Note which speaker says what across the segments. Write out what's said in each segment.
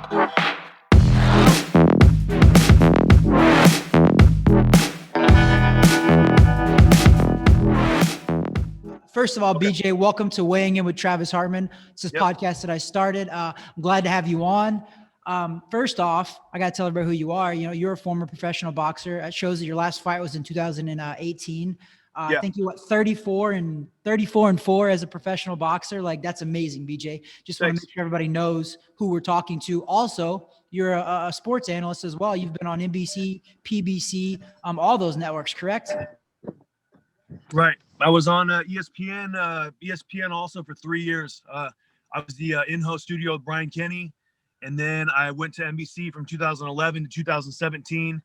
Speaker 1: First of all, BJ, welcome to Weighing In with Travis Hartman. It's this podcast that I started. I'm glad to have you on. First off, I got to tell everybody who you are. You know, you're a former professional boxer. It shows that your last fight was in 2018. I think you went 34 and 4 as a professional boxer. Like, that's amazing, BJ. Just want to make sure everybody knows who we're talking to. Also, you're a sports analyst as well. You've been on NBC, PBC, all those networks, correct?
Speaker 2: Right. I was on ESPN also for 3 years. I was the in-house studio with Brian Kenny. And then I went to NBC from 2011 to 2017.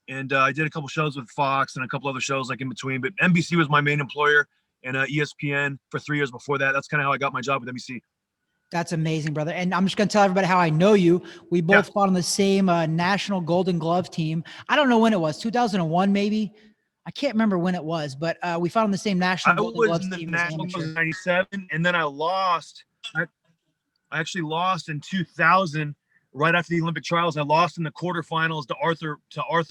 Speaker 2: And I did a couple shows with Fox and a couple other shows like in between. But NBC was my main employer, and ESPN for 3 years before that. That's kind of how I got my job with NBC.
Speaker 1: That's amazing, brother. And I'm just going to tell everybody how I know you. We both fought on the same National Golden Glove team. I don't know when it was, 2001 maybe. I can't remember when it was, but we fought on the same National Golden Gloves team. I was in the National Gloves in
Speaker 2: 97, and then I lost. I actually lost in 2000, right after the Olympic trials. I lost in the quarterfinals to Arthur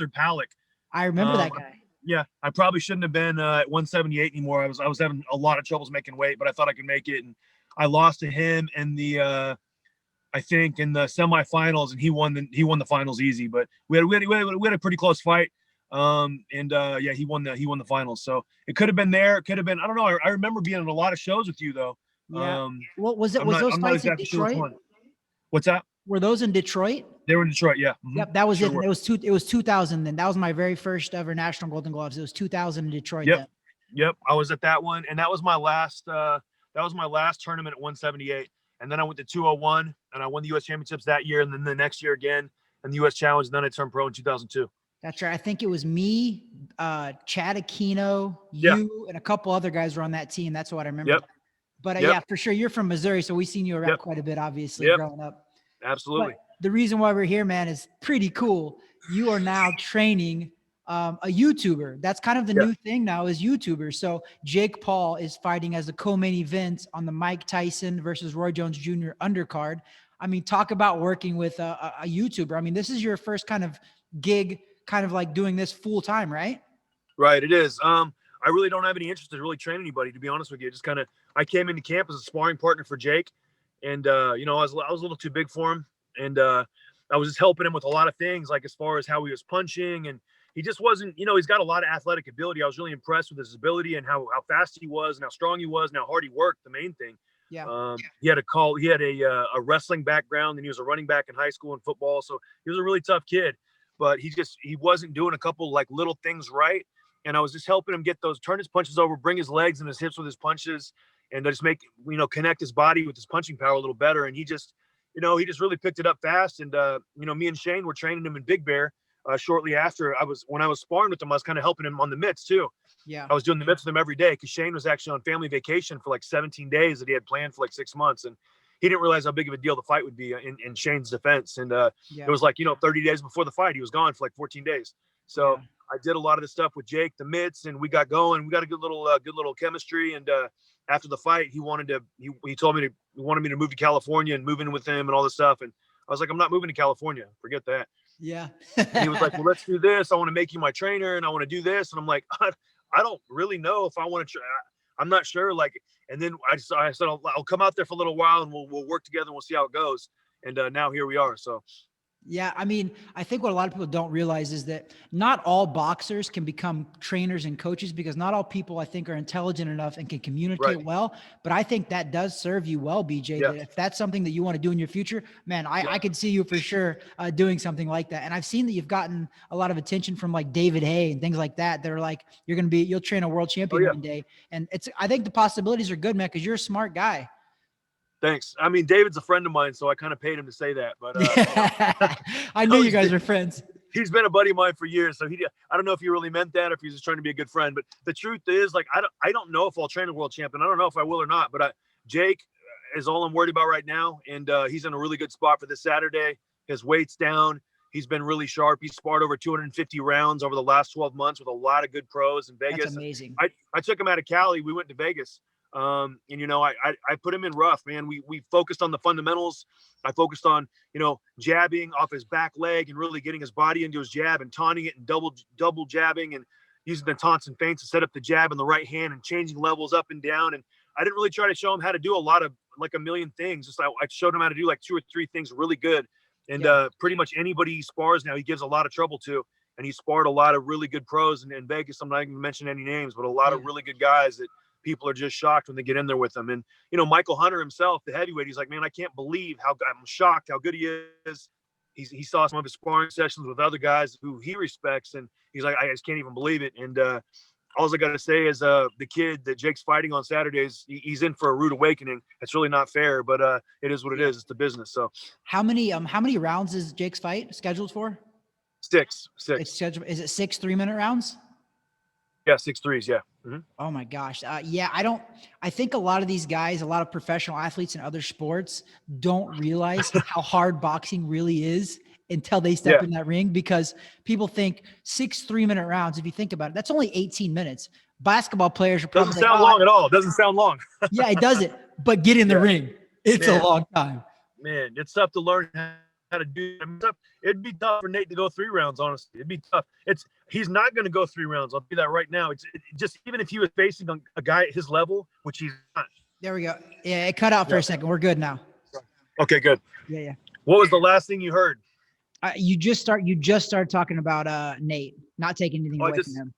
Speaker 2: Palick.
Speaker 1: I remember that guy.
Speaker 2: Yeah, I probably shouldn't have been at 178 anymore. I was having a lot of troubles making weight, but I thought I could make it, and I lost to him in the I think in the semifinals, and he won the finals easy. But we had a pretty close fight. He won the finals. So it could have been there. It could have been, I don't know. I remember being on a lot of shows with you though.
Speaker 1: Yeah. Was those fights in Detroit?
Speaker 2: What's that?
Speaker 1: Were those in Detroit?
Speaker 2: They were in Detroit. Yeah.
Speaker 1: Mm-hmm. Yep. That was it. It was 2000. Then that was my very first ever National Golden Gloves. It was 2000 in Detroit.
Speaker 2: Yep. Yep. I was at that one. And that was my last tournament at 178. And then I went to 201 and I won the U.S. championships that year. And then the next year again and the U.S. challenge. And then I turned pro in 2002.
Speaker 1: That's right. I think it was me, Chad Aquino, you, and a couple other guys were on that team. That's what I remember.
Speaker 2: Yep.
Speaker 1: But yeah, for sure. You're from Missouri, so we've seen you around quite a bit, obviously, growing up.
Speaker 2: Absolutely.
Speaker 1: But the reason why we're here, man, is pretty cool. You are now training a YouTuber. That's kind of the new thing now is YouTubers. So Jake Paul is fighting as the co-main event on the Mike Tyson versus Roy Jones Jr. undercard. I mean, talk about working with a YouTuber. I mean, this is your first kind of gig, kind of like doing this full time, right?
Speaker 2: Right. It is. I really don't have any interest in really training anybody, to be honest with you. Just kind of, I came into camp as a sparring partner for Jake, and I was a little too big for him, and I was just helping him with a lot of things, like as far as how he was punching, and he just wasn't, he's got a lot of athletic ability. I was really impressed with his ability and how fast he was, and how strong he was, and how hard he worked. The main thing. He had a wrestling background, and he was a running back in high school and football, so he was a really tough kid. But he wasn't doing a couple like little things right. And I was just helping him turn his punches over, bring his legs and his hips with his punches, and just make, connect his body with his punching power a little better. And he just really picked it up fast. And, me and Shane were training him in Big Bear shortly after. When I was sparring with him, I was kind of helping him on the mitts too. Yeah. I was doing the mitts with him every day because Shane was actually on family vacation for like 17 days that he had planned for like 6 months. And he didn't realize how big of a deal the fight would be in Shane's defense. And it was like, 30 days before the fight, he was gone for like 14 days. So I did a lot of the stuff with Jake, the mitts, and we got going. We got a good little chemistry. And after the fight, he told me he wanted me to move to California and move in with him and all this stuff. And I was like, I'm not moving to California. Forget that.
Speaker 1: Yeah.
Speaker 2: And he was like, well, let's do this. I want to make you my trainer and I want to do this. And I'm like, I don't really know if I want to I'm not sure. And then I said, I'll come out there for a little while and we'll work together and we'll see how it goes. And now here we are. So.
Speaker 1: Yeah. I mean, I think what a lot of people don't realize is that not all boxers can become trainers and coaches because not all people I think are intelligent enough and can communicate well, but I think that does serve you well, BJ, that if that's something that you want to do in your future, man, I could see you for sure doing something like that. And I've seen that you've gotten a lot of attention from like David Hay and things like that. They're like, you'll train a world champion one day. And I think the possibilities are good, man, because you're a smart guy.
Speaker 2: Thanks. I mean, David's a friend of mine, so I kind of paid him to say that. But
Speaker 1: I knew you guys are friends.
Speaker 2: He's been a buddy of mine for years, so I don't know if he really meant that or if he's just trying to be a good friend. But the truth is, I don't know if I'll train a world champion. I don't know if I will or not. But Jake is all I'm worried about right now, and he's in a really good spot for this Saturday. His weight's down. He's been really sharp. He's sparred over 250 rounds over the last 12 months with a lot of good pros in Vegas.
Speaker 1: That's amazing.
Speaker 2: I took him out of Cali. We went to Vegas. And, I put him in rough, man. We focused on the fundamentals. I focused on, jabbing off his back leg and really getting his body into his jab and taunting it and double jabbing and using the taunts and feints to set up the jab in the right hand and changing levels up and down. And I didn't really try to show him how to do a million things. Just I showed him how to do like 2 or 3 things really good. And pretty much anybody he spars now, he gives a lot of trouble to. And he sparred a lot of really good pros in Vegas. I'm not even mentioning any names, but a lot of really good guys that people are just shocked when they get in there with him. And, Michael Hunter himself, the heavyweight, he's like, man, I can't believe I'm shocked how good he is. He saw some of his sparring sessions with other guys who he respects. And he's like, I just can't even believe it. And all I got to say is the kid that Jake's fighting on Saturdays, he's in for a rude awakening. It's really not fair, but it is what it is. It's the business. So
Speaker 1: how many rounds is Jake's fight scheduled for?
Speaker 2: 6.
Speaker 1: It's scheduled. Is it 6 3-minute rounds?
Speaker 2: Yeah, 6 3s. Yeah. Mm-hmm.
Speaker 1: Oh my gosh. I think a lot of these guys, a lot of professional athletes in other sports don't realize how hard boxing really is until they step in that ring, because people think 6 3-minute rounds. If you think about it, that's only 18 minutes. Basketball players are probably
Speaker 2: doesn't sound long at all. It doesn't sound long.
Speaker 1: Yeah, it doesn't. But get in the ring. It's a long time.
Speaker 2: Man, it's tough to learn how to do it. It'd be tough for Nate to go 3 rounds, honestly. It'd be tough. He's not going to go 3 rounds. I'll do that right now. It's just, even if he was facing a guy at his level, which he's not.
Speaker 1: There we go. Yeah, it cut out for a second. We're good now.
Speaker 2: Okay, good.
Speaker 1: Yeah.
Speaker 2: What was the last thing you heard?
Speaker 1: You just started talking about Nate not taking anything away from him.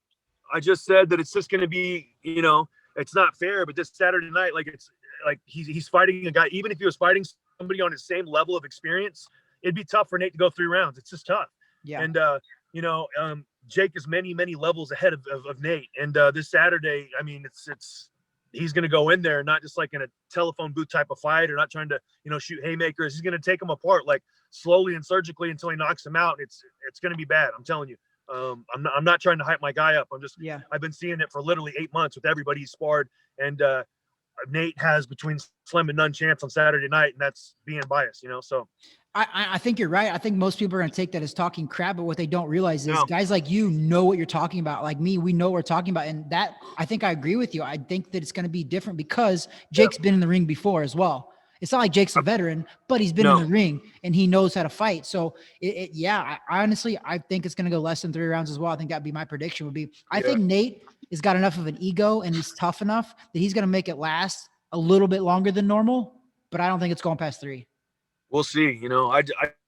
Speaker 2: I just said that it's just going to be, it's not fair, but this Saturday night, it's like he's fighting a guy, even if he was fighting somebody on his same level of experience, it'd be tough for Nate to go 3 rounds. It's just tough.
Speaker 1: Yeah.
Speaker 2: And, Jake is many, many levels ahead of Nate. And this Saturday, I mean, he's going to go in there, not just like in a telephone booth type of fight or not trying to, shoot haymakers. He's going to take him apart, like slowly and surgically until he knocks him out. It's going to be bad. I'm telling you. I'm not trying to hype my guy up. I've been seeing it for literally 8 months with everybody he's sparred. And Nate has between slim and none chance on Saturday night. And that's being biased, so.
Speaker 1: I think you're right. I think most people are going to take that as talking crap, but what they don't realize is guys like you know what you're talking about. Like me, we know what we're talking about. And that, I think I agree with you. I think that it's going to be different because Jake's been in the ring before as well. It's not like Jake's a veteran, but he's been in the ring and he knows how to fight. So I honestly think it's going to go less than 3 rounds as well. I think that'd be my prediction would be, I think Nate has got enough of an ego and he's tough enough that he's going to make it last a little bit longer than normal, but I don't think it's going past 3.
Speaker 2: We'll see. I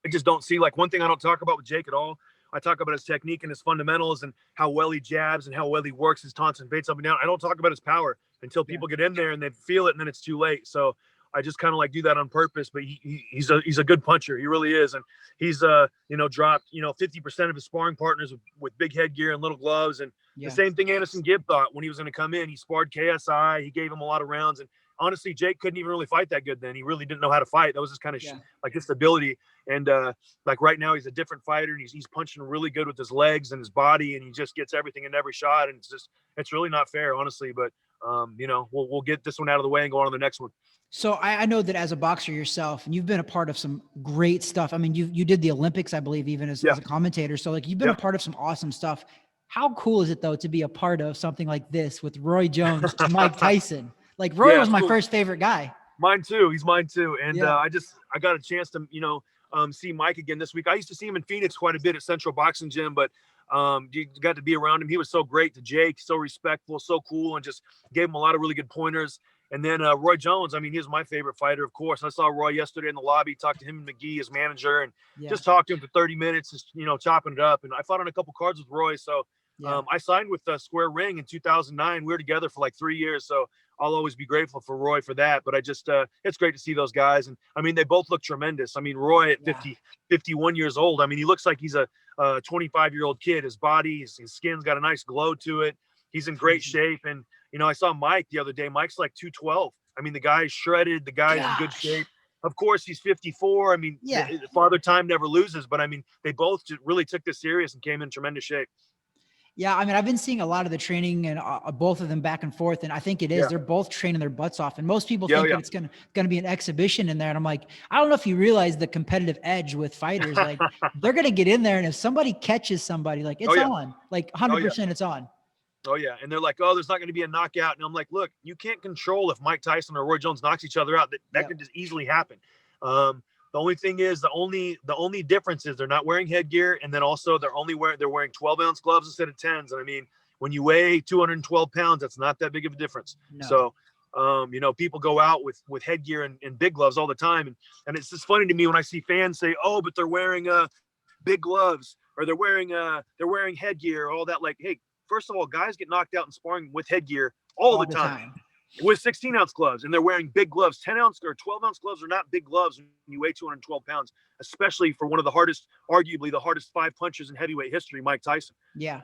Speaker 2: just don't see, like, one thing I don't talk about with Jake at all. I talk about his technique and his fundamentals and how well he jabs and how well he works his taunts and baits up and down. I don't talk about his power until people get in there and they feel it, and then it's too late. So I just kind of like do that on purpose. But he's a good puncher. He really is, and he's dropped 50% of his sparring partners with big headgear and little gloves. And the same thing Anderson Gibb thought when he was going to come in. He sparred KSI. He gave him a lot of rounds. And honestly, Jake couldn't even really fight that good then. He really didn't know how to fight. That was just kind of like his ability. And like right now, he's a different fighter. And he's punching really good with his legs and his body, and he just gets everything in every shot. And it's really not fair, honestly. But we'll get this one out of the way and go on to the next one.
Speaker 1: So I know that as a boxer yourself, and you've been a part of some great stuff. I mean, you did the Olympics, I believe, even as a commentator. So like you've been a part of some awesome stuff. How cool is it though to be a part of something like this with Roy Jones to Mike Tyson? Like Roy was my first favorite guy.
Speaker 2: Mine too. He's mine too. And I got a chance to see Mike again this week. I used to see him in Phoenix quite a bit at Central Boxing Gym, but you got to be around him. He was so great to Jake, so respectful, so cool, and just gave him a lot of really good pointers. And then Roy Jones, I mean, he's my favorite fighter, of course. I saw Roy yesterday in the lobby, talked to him and McGee, his manager, and just talked to him for 30 minutes, just, chopping it up. And I fought on a couple cards with Roy. So I signed with Square Ring in 2009. We were together for like 3 years. So I'll always be grateful for Roy for that. But it's great to see those guys. And I mean, they both look tremendous. I mean, Roy at 51 years old, I mean, he looks like he's a 25-year-old kid. His body, his skin's got a nice glow to it. He's in great shape. And, I saw Mike the other day. Mike's like 212. I mean, the guy's shredded. The guy's in good shape. Of course, he's 54. I mean, Father Time never loses. But, I mean, they both really took this serious and came in tremendous shape.
Speaker 1: Yeah, I mean, I've been seeing a lot of the training and both of them back and forth, and I think it is. They're both training their butts off, and most people think that it's gonna be an exhibition in there. And I'm like, I don't know if you realize the competitive edge with fighters. Like, they're gonna get in there, and if somebody catches somebody, like it's on, like 100%, it's on.
Speaker 2: Oh yeah, and they're like, oh, there's not going to be a knockout, and I'm like, look, you can't control if Mike Tyson or Roy Jones knocks each other out. That could just easily happen. The only thing is, the only difference is they're not wearing headgear, and then also they're wearing 12-ounce gloves instead of 10s. And I mean, when you weigh 212 pounds, that's not that big of a difference. No. So, people go out with headgear and big gloves all the time, and it's just funny to me when I see fans say, oh, but they're wearing big gloves, or they're wearing headgear, all that. Like, hey, first of all, guys get knocked out in sparring with headgear all the time. With 16-ounce gloves, and they're wearing big gloves. 10-ounce or 12-ounce gloves are not big gloves when you weigh 212 pounds, especially for one of the hardest, arguably the hardest 5 punchers in heavyweight history, Mike Tyson.
Speaker 1: Yeah.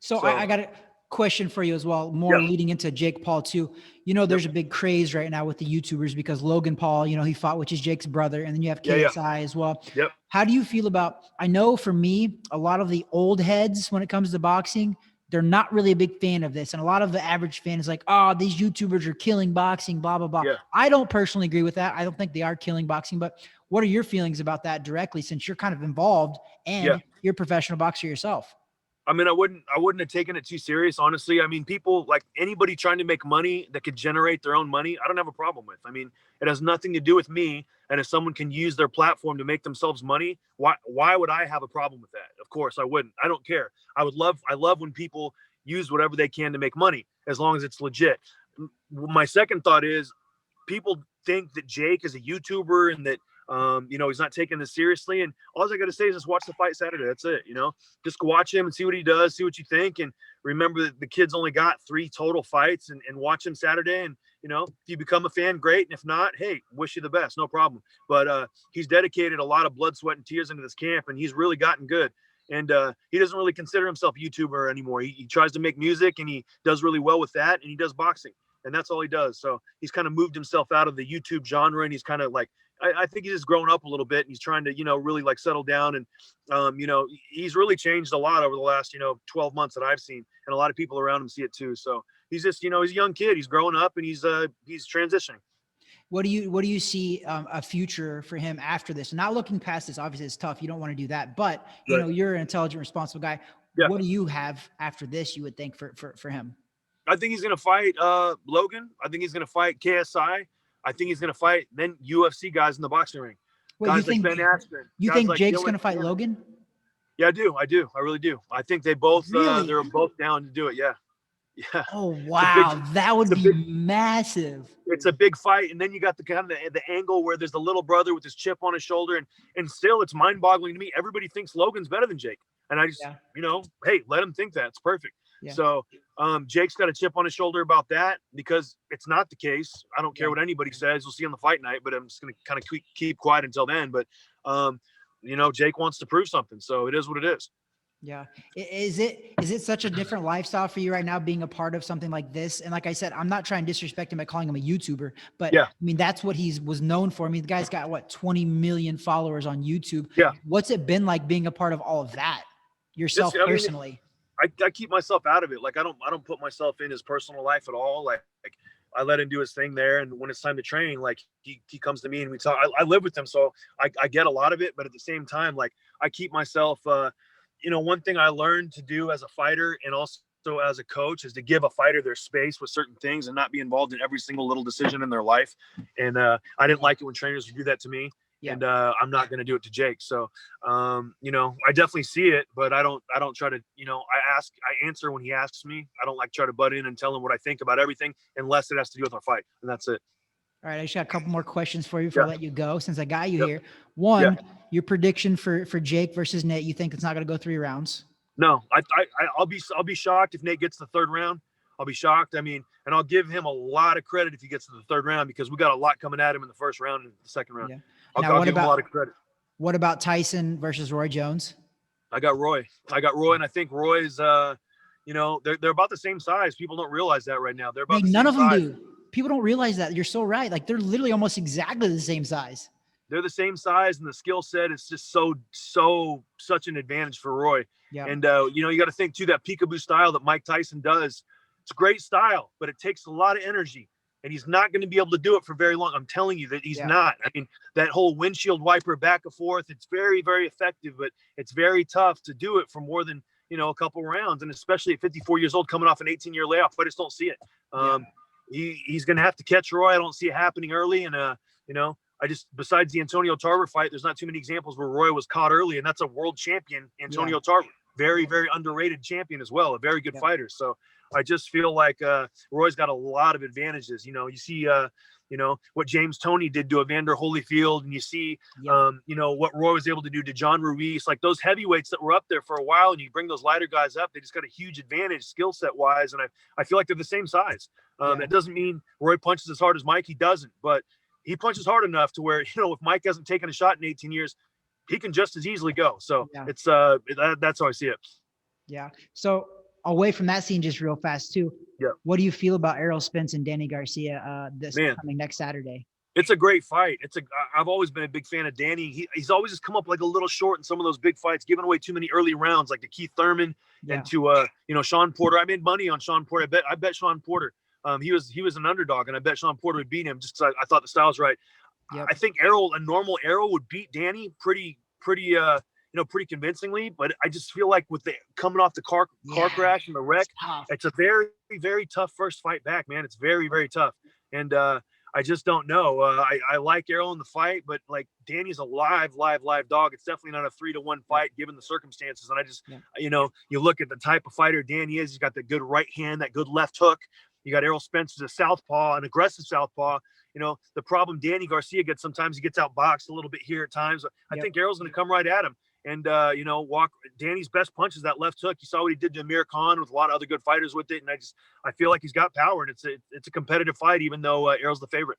Speaker 1: So I got a question for you as well, more leading into Jake Paul too. There's a big craze right now with the YouTubers because Logan Paul, he fought, which is Jake's brother, and then you have KSI as well.
Speaker 2: Yep.
Speaker 1: How do you feel about, I know for me, a lot of the old heads when it comes to boxing, they're not really a big fan of this. And a lot of the average fan is like, oh, these YouTubers are killing boxing, blah, blah, blah. Yeah. I don't personally agree with that. I don't think they are killing boxing, but what are your feelings about that directly, since you're kind of involved and you're a professional boxer yourself?
Speaker 2: I mean, I wouldn't have taken it too serious, honestly. I mean, people, like anybody trying to make money that could generate their own money, I don't have a problem with. I mean, it has nothing to do with me. And if someone can use their platform to make themselves money, why would I have a problem with that? Of course I wouldn't. I don't care. I love when people use whatever they can to make money, as long as it's legit. My second thought is, people think that Jake is a YouTuber and that, he's not taking this seriously. And all I got to say is just watch the fight Saturday. That's it. Just go watch him and see what he does, see what you think. And remember that the kid's only got 3 total fights, and watch him Saturday. And, if you become a fan, great. And if not, hey, wish you the best. No problem. But he's dedicated a lot of blood, sweat, and tears into this camp, and he's really gotten good. And he doesn't really consider himself a YouTuber anymore. He tries to make music, and he does really well with that. And he does boxing, and that's all he does. So he's kind of moved himself out of the YouTube genre, and he's kind of like, I think he's just grown up a little bit, and he's trying to, really like settle down. And, he's really changed a lot over the last, 12 months that I've seen, and a lot of people around him see it too. So he's just, he's a young kid. He's growing up, and he's transitioning.
Speaker 1: What do you see a future for him after this? Not looking past this, obviously it's tough. You don't want to do that, but you're an intelligent, responsible guy. Yeah. What do you have after this, you would think, for him?
Speaker 2: I think he's going to fight Logan. I think he's going to fight KSI. I think he's going to fight then UFC guys in the boxing ring.
Speaker 1: Wait, guys like Ben Askren. You think Jake's going to fight Logan?
Speaker 2: Yeah, I do. I really do. I think they both, they're both down to do it. Yeah. Yeah.
Speaker 1: Oh, wow. That would be massive.
Speaker 2: It's a big fight. And then you got the kind of the angle where there's the little brother with his chip on his shoulder. And still, it's mind boggling to me. Everybody thinks Logan's better than Jake. And I just, hey, let him think that. It's perfect. Yeah. So Jake's got a chip on his shoulder about that, because it's not the case. I don't care what anybody says. We'll see on the fight night, but I'm just going to kind of keep quiet until then. But, Jake wants to prove something. So it is what it is.
Speaker 1: Yeah. Is it such a different lifestyle for you right now, being a part of something like this? And like I said, I'm not trying to disrespect him by calling him a YouTuber, but I mean, that's what he was known for. I mean, the guy's got 20 million followers on YouTube. Yeah. What's it been like being a part of all of that yourself personally?
Speaker 2: I keep myself out of it. Like, I don't put myself in his personal life at all. Like I let him do his thing there. And when it's time to train, like he comes to me and we talk. I live with him, so I get a lot of it. But at the same time, like, I keep myself, one thing I learned to do as a fighter and also as a coach is to give a fighter their space with certain things and not be involved in every single little decision in their life. And I didn't like it when trainers would do that to me. Yeah. And I'm not going to do it to Jake. So, I definitely see it, but I don't try to, I answer when he asks me. I don't like try to butt in and tell him what I think about everything, unless it has to do with our fight. And that's it.
Speaker 1: All right. I just got a couple more questions for you before I let you go, since I got you here. One, your prediction for Jake versus Nate. You think it's not going to go 3 rounds?
Speaker 2: No, I'll be shocked if Nate gets the 3rd round. I'll be shocked. I mean, and I'll give him a lot of credit if he gets to the 3rd round, because we got a lot coming at him in the 1st round and the 2nd round. Yeah. I'll give him a lot of credit.
Speaker 1: What about Tyson versus Roy Jones?
Speaker 2: I got Roy, and I think Roy's, they're about the same size. People don't realize that right now. They're about
Speaker 1: none of them do. People don't realize that. You're so right. Like, they're literally almost exactly the same size.
Speaker 2: They're the same size, and the skill set is just such an advantage for Roy. Yeah. And you got to think too, that peekaboo style that Mike Tyson does. It's great style, but it takes a lot of energy. And he's not going to be able to do it for very long. I'm telling you that he's not. I mean, that whole windshield wiper back and forth, it's very, very effective, but it's very tough to do it for more than, a couple rounds, and especially at 54 years old, coming off an 18-year layoff, I just don't see it. He's going to have to catch Roy. I don't see it happening early, and I just, besides the Antonio Tarver fight, there's not too many examples where Roy was caught early, and that's a world champion, Antonio Tarver, very, very underrated champion as well, a very good fighter. So I just feel like Roy's got a lot of advantages. You see, what James Toney did to Evander Holyfield, and you see, what Roy was able to do to John Ruiz, like those heavyweights that were up there for a while, and you bring those lighter guys up, they just got a huge advantage skill set wise. And I feel like they're the same size. That doesn't mean Roy punches as hard as Mike. He doesn't, but he punches hard enough to where, if Mike hasn't taken a shot in 18 years, he can just as easily go. So it's that's how I see it. Yeah.
Speaker 1: So away from that scene, just real fast too. Yeah. What do you feel about Errol Spence and Danny Garcia coming next Saturday?
Speaker 2: It's a great fight. I've always been a big fan of Danny. He's always just come up like a little short in some of those big fights, giving away too many early rounds, like to Keith Thurman and to Sean Porter. I made money on Sean Porter. I bet Sean Porter. He was an underdog, and I bet Sean Porter would beat him just because I thought the style's right. Yep. I think a normal Errol would beat Danny pretty convincingly, but I just feel like with the coming off the car crash and the wreck, it's a very, very tough first fight back, man. It's very, very tough. And I just don't know. I like Errol in the fight, but like Danny's a live dog. It's definitely not a 3-1 fight given the circumstances. And I just, you look at the type of fighter Danny is. He's got the good right hand, that good left hook. You got Errol Spence as a southpaw, an aggressive southpaw. The problem Danny Garcia gets sometimes, he gets outboxed a little bit here at times. I think Errol's going to come right at him. And, Danny's best punch is that left hook. You saw what he did to Amir Khan with a lot of other good fighters with it. And I feel like he's got power, and it's a competitive fight, even though Errol's the favorite.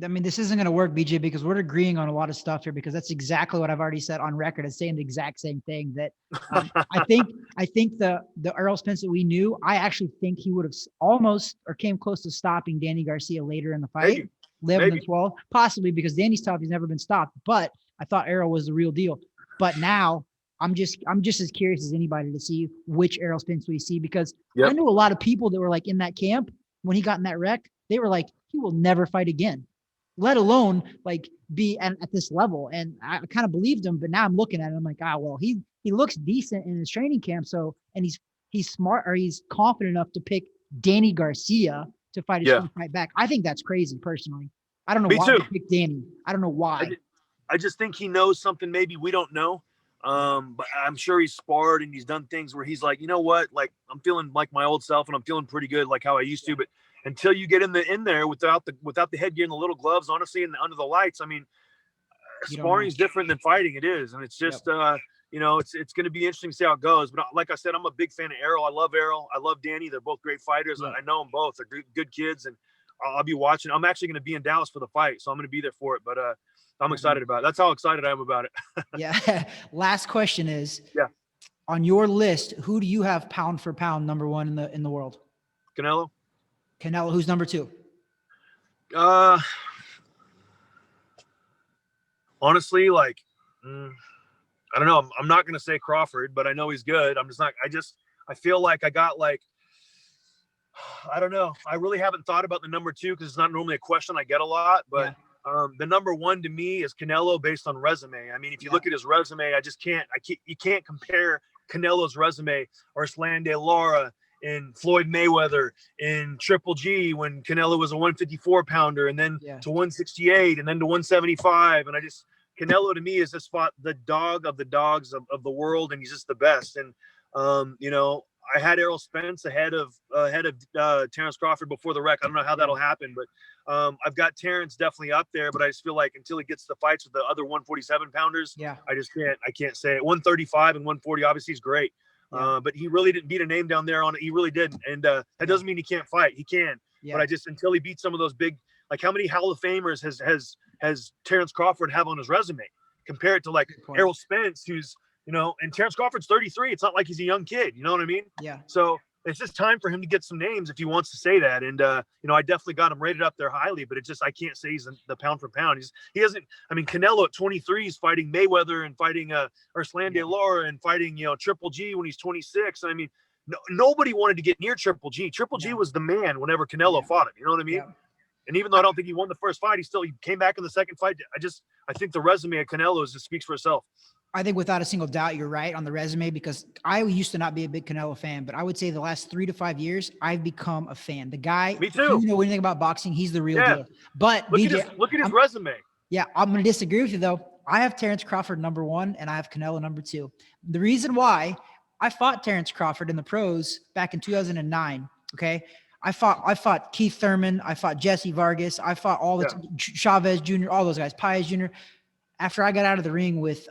Speaker 1: I mean, this isn't going to work, BJ, because we're agreeing on a lot of stuff here, because that's exactly what I've already said on record. It's saying the exact same thing that I think the Errol Spence that we knew, I actually think he would have almost or came close to stopping Danny Garcia later in the fight. 11-12, possibly because Danny's tough. He's never been stopped, but I thought Errol was the real deal. But now I'm just as curious as anybody to see which Errol Spence we see, because I knew a lot of people that were like in that camp when he got in that wreck. They were like, he will never fight again, let alone like be at this level. And I kind of believed him, but now I'm looking at him, I'm like, well, he looks decent in his training camp. So, and he's smart, or he's confident enough to pick Danny Garcia to fight his fight back. I think that's crazy personally. I don't know why he picked Danny. I don't know why.
Speaker 2: I just think he knows something maybe we don't know. But I'm sure he's sparred and he's done things where he's like, you know what? Like, I'm feeling like my old self, and I'm feeling pretty good, like how I used to. But until you get in there without the headgear and the little gloves, honestly, and under the lights, I mean, sparring is different than fighting. It is, and it's just it's going to be interesting to see how it goes. But like I said, I'm a big fan of Errol. I love Errol. I love Danny. They're both great fighters. Yeah. I know them both. They're good kids, and I'll be watching. I'm actually going to be in Dallas for the fight, so I'm going to be there for it. But I'm excited about it. That's how excited I am about it.
Speaker 1: Yeah. Last question is, on your list, who do you have pound for pound number one in the world?
Speaker 2: Canelo.
Speaker 1: Who's number two?
Speaker 2: Honestly, like, I don't know. I'm not going to say Crawford, but I know he's good. I feel like I got like, I don't know. I really haven't thought about the number two because it's not normally a question I get a lot, but the number one to me is Canelo based on resume. I mean, if you look at his resume, you can't compare Canelo's resume or Arslan De Lara and Floyd Mayweather in Triple G when Canelo was a 154 pounder, and then to 168, and then to 175. And Canelo to me is just the dog of the dogs of the world, and he's just the best. And I had Errol Spence ahead of Terrence Crawford before the wreck. I don't know how that'll happen, but I've got Terrence definitely up there. But I just feel like until he gets the fights with the other 147 pounders, I can't say it. 135 and 140, obviously, he's great. But he really didn't beat a name down there on it. He really didn't. And that doesn't mean he can't fight. He can. But until he beats some of those big, like how many Hall of Famers has Terrence Crawford have on his resume compared to like Errol Spence, who's, and Terrence Crawford's 33. It's not like he's a young kid. You know what I mean? Yeah. So it's just time for him to get some names if he wants to say that. And, I definitely got him rated up there highly, but I can't say he's the pound for pound. Canelo at 23 is fighting Mayweather and fighting Arslan De Lara and fighting, Triple G when he's 26. I mean, nobody wanted to get near Triple G. Triple G was the man whenever Canelo fought him. You know what I mean? Yeah. And even though I don't think he won the first fight, he came back in the second fight. I think the resume of Canelo just speaks for itself.
Speaker 1: I think without a single doubt, you're right on the resume, because I used to not be a big Canelo fan, but I would say the last 3 to 5 years, I've become a fan. The guy,
Speaker 2: Me
Speaker 1: if
Speaker 2: too.
Speaker 1: you know anything about boxing, he's the real
Speaker 2: Yeah.
Speaker 1: deal. But
Speaker 2: Look
Speaker 1: BJ,
Speaker 2: at his resume.
Speaker 1: yeah, I'm going to disagree with you though. I have Terrence Crawford number 1 and I have Canelo number 2. The reason why, I fought Terrence Crawford in the pros back in 2009. Okay. I fought Keith Thurman. I fought Jesse Vargas. I fought all the Chavez Jr., all those guys, Paez Jr. After I got out of the ring with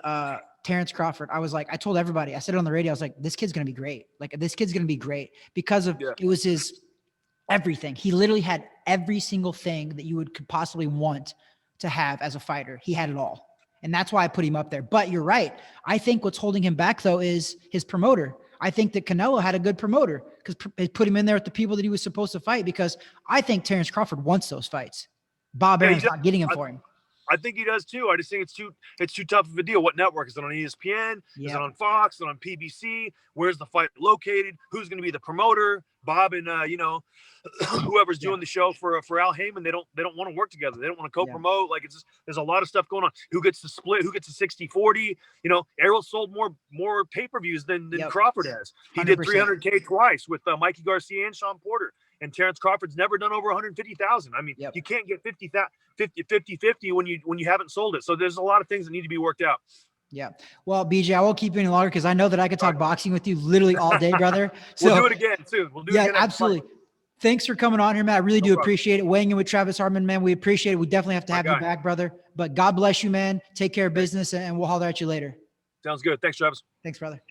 Speaker 1: Terrence Crawford, I was like, I told everybody, I said it on the radio, I was like, this kid's going to be great. Like, this kid's going to be great because of, it was his everything. He literally had every single thing that you could possibly want to have as a fighter. He had it all. And that's why I put him up there. But you're right. I think what's holding him back, though, is his promoter. I think that Canelo had a good promoter because it put him in there with the people that he was supposed to fight, because I think Terrence Crawford wants those fights. Bob Aaron's not getting him for him.
Speaker 2: I think he does too. I just think it's too tough of a deal. What network is it on? ESPN? Is it on Fox? Is it on PBC? Where's the fight located? Who's going to be the promoter? Bob and whoever's doing the show for Al Heyman. They don't want to work together. They don't want to co-promote. Like, there's a lot of stuff going on. Who gets the split? Who gets the 60-40? Errol sold more pay-per-views than Crawford has. He 100%. Did 300K twice with Mikey Garcia and Sean Porter. And Terrence Crawford's never done over 150,000. I mean, you can't get 50 when you haven't sold it. So there's a lot of things that need to be worked out.
Speaker 1: Yeah. Well, BJ, I won't keep you any longer because I know that I could talk boxing with you literally all day, brother. So,
Speaker 2: we'll do it again soon. We'll do it again.
Speaker 1: Yeah, absolutely. Thanks for coming on here, man. I really do appreciate it. Weighing in with Travis Hartman, man. We appreciate it. We definitely have to have you back, brother. But God bless you, man. Take care of business, and we'll holler at you later.
Speaker 2: Sounds good. Thanks, Travis.
Speaker 1: Thanks, brother.